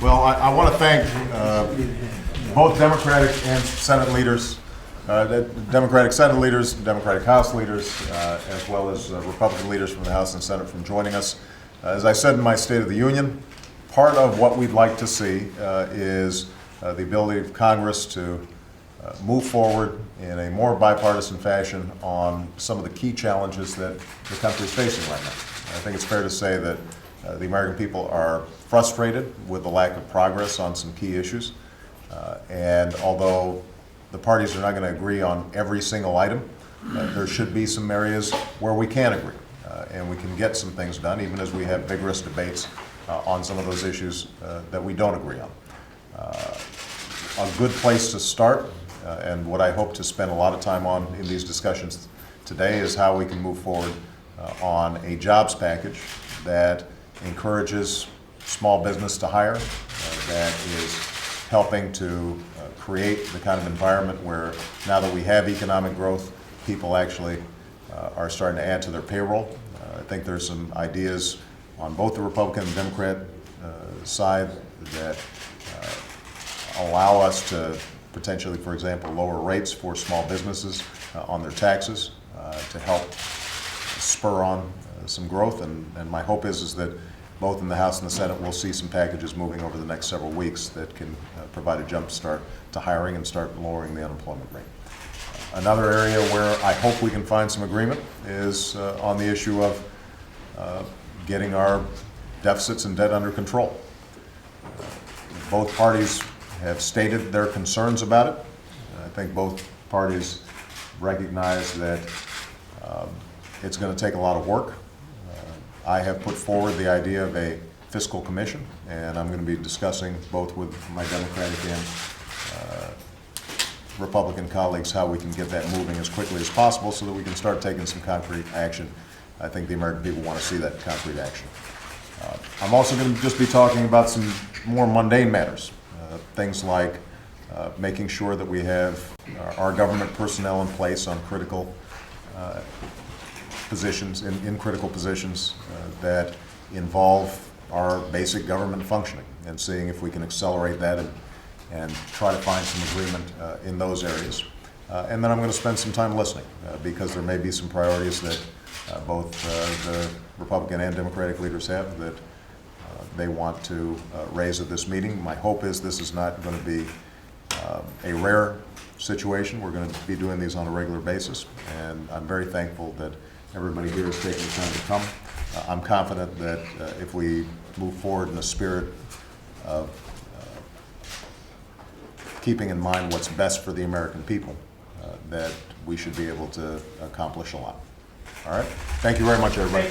Well, I want to thank both Democratic and Senate leaders, Democratic Senate leaders, Democratic House leaders, as well as Republican leaders from the House and Senate from joining us. As I said in my State of the Union, part of what we'd like to see is the ability of Congress to move forward in a more bipartisan fashion on some of the key challenges that the country is facing right now. I think it's fair to say that the American people are frustrated with the lack of progress on some key issues. And although the parties are not going to agree on every single item, there should be some areas where we can agree. And we can get some things done, even as we have vigorous debates on some of those issues that we don't agree on. A good place to start, and what I hope to spend a lot of time on in these discussions today, is how we can move forward on a jobs package that encourages small business to hire, that is helping to create the kind of environment where, now that we have economic growth, people actually are starting to add to their payroll. I think there's some ideas on both the Republican and Democrat side that allow us to potentially, for example, lower rates for small businesses on their taxes to help spur on some growth. And my hope is that both in the House and the Senate we'll see some packages moving over the next several weeks that can provide a jump start to hiring and start lowering the unemployment rate. Another area where I hope we can find some agreement is on the issue of getting our deficits and debt under control. Both parties have stated their concerns about it. I think both parties recognize that it's going to take a lot of work. I have put forward the idea of a fiscal commission, and I'm going to be discussing both with my Democratic and Republican colleagues how we can get that moving as quickly as possible so that we can start taking some concrete action. I think the American people want to see that concrete action. I'm also going to just be talking about some more mundane matters, things like making sure that we have our government personnel in place on critical positions, in critical positions that involve our basic government functioning, and seeing if we can accelerate that and try to find some agreement in those areas. And then I'm going to spend some time listening because there may be some priorities that both the Republican and Democratic leaders have that they want to raise at this meeting. My hope is this is not going to be a rare situation. We're going to be doing these on a regular basis, and I'm very thankful that everybody here is taking the time to come. I'm confident that if we move forward in a spirit of keeping in mind what's best for the American people, that we should be able to accomplish a lot. All right? Thank you very much, everybody.